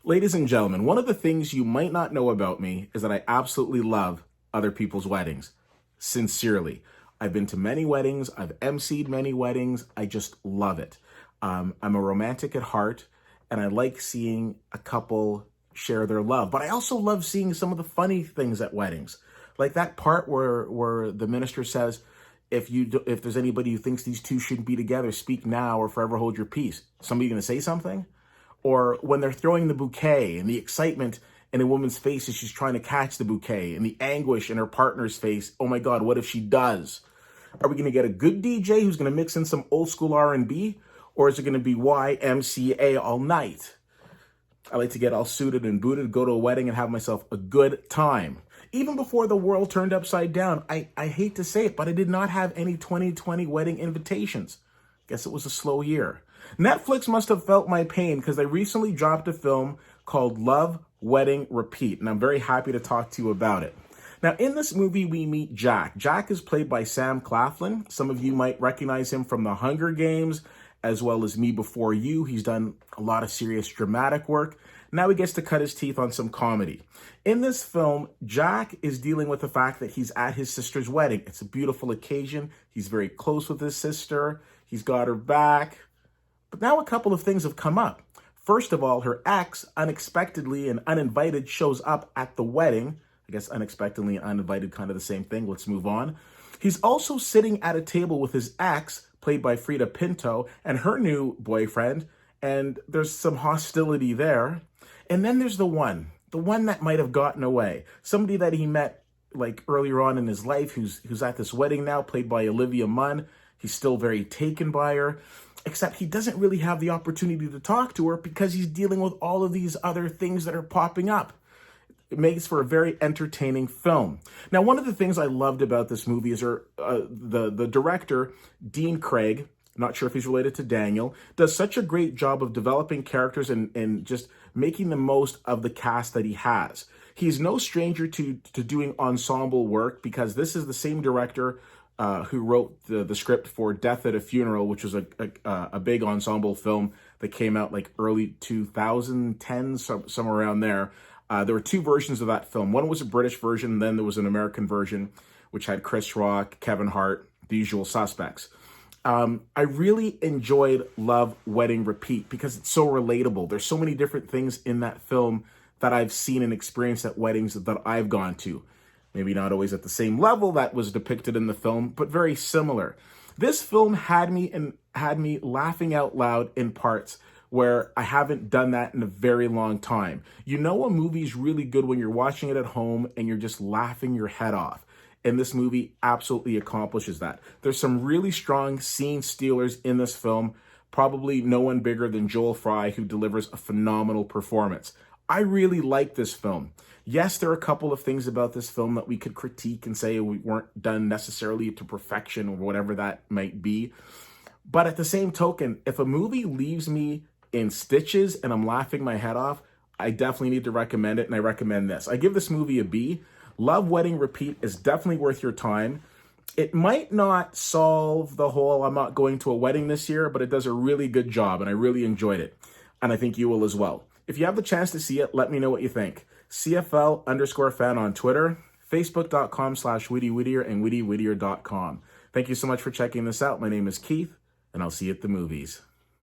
Ladies and gentlemen, one of the things you might not know about me is that I absolutely love other people's weddings. Sincerely. I've been to many weddings. I've emceed many weddings. I just love it. I'm a romantic at heart, and I like seeing a couple share their love. But I also love seeing some of the funny things at weddings. Like that part where the minister says, if there's anybody who thinks these two shouldn't be together, speak now or forever hold your peace. Somebody going to say something? Or when they're throwing the bouquet and the excitement in a woman's face as she's trying to catch the bouquet and the anguish in her partner's face. Oh my God, what if she does? Are we going to get a good DJ who's going to mix in some old school R&B? Or is it going to be YMCA all night? I like to get all suited and booted, go to a wedding and have myself a good time. Even before the world turned upside down, I hate to say it, but I did not have any 2020 wedding invitations. Guess it was a slow year. Netflix must have felt my pain because they recently dropped a film called Love, Wedding, Repeat, and I'm very happy to talk to you about it. Now, in this movie, we meet Jack. Jack is played by Sam Claflin. Some of you might recognize him from The Hunger Games, as well as Me Before You. He's done a lot of serious dramatic work. Now he gets to cut his teeth on some comedy. In this film, Jack is dealing with the fact that he's at his sister's wedding. It's a beautiful occasion. He's very close with his sister. He's got her back. But now a couple of things have come up. First of all, her ex unexpectedly and uninvited shows up at the wedding. I guess unexpectedly and uninvited, kind of the same thing. Let's move on. He's also sitting at a table with his ex, played by Frida Pinto, and her new boyfriend. And there's some hostility there. And then there's the one that might have gotten away. Somebody that he met like earlier on in his life who's at this wedding now, played by Olivia Munn. He's still very taken by her, except he doesn't really have the opportunity to talk to her because he's dealing with all of these other things that are popping up. It makes for a very entertaining film. Now, one of the things I loved about this movie is the director, Dean Craig, not sure if he's related to Daniel, does such a great job of developing characters and just making the most of the cast that he has. He's no stranger to doing ensemble work because this is the same director who wrote the script for Death at a Funeral, which was a big ensemble film that came out like early 2010, somewhere around there. There were two versions of that film. One was a British version, and then there was an American version, which had Chris Rock, Kevin Hart, the usual suspects. I really enjoyed Love, Wedding, Repeat because it's so relatable. There's so many different things in that film that I've seen and experienced at weddings that I've gone to. Maybe not always at the same level that was depicted in the film, but very similar. This film had me laughing out loud in parts where I haven't done that in a very long time. You know a movie's really good when you're watching it at home and you're just laughing your head off. And this movie absolutely accomplishes that. There's some really strong scene stealers in this film. Probably no one bigger than Joel Fry, who delivers a phenomenal performance. I really like this film. Yes, there are a couple of things about this film that we could critique and say we weren't done necessarily to perfection or whatever that might be. But at the same token, if a movie leaves me in stitches and I'm laughing my head off, I definitely need to recommend it, and I recommend this. I give this movie a B. Love, Wedding, Repeat is definitely worth your time. It might not solve the whole I'm not going to a wedding this year, but it does a really good job, and I really enjoyed it. And I think you will as well. If you have the chance to see it, let me know what you think. CFL_fan on Twitter, Facebook.com/WittyWhittier, and WittyWhittier.com. Thank you so much for checking this out. My name is Keith, and I'll see you at the movies.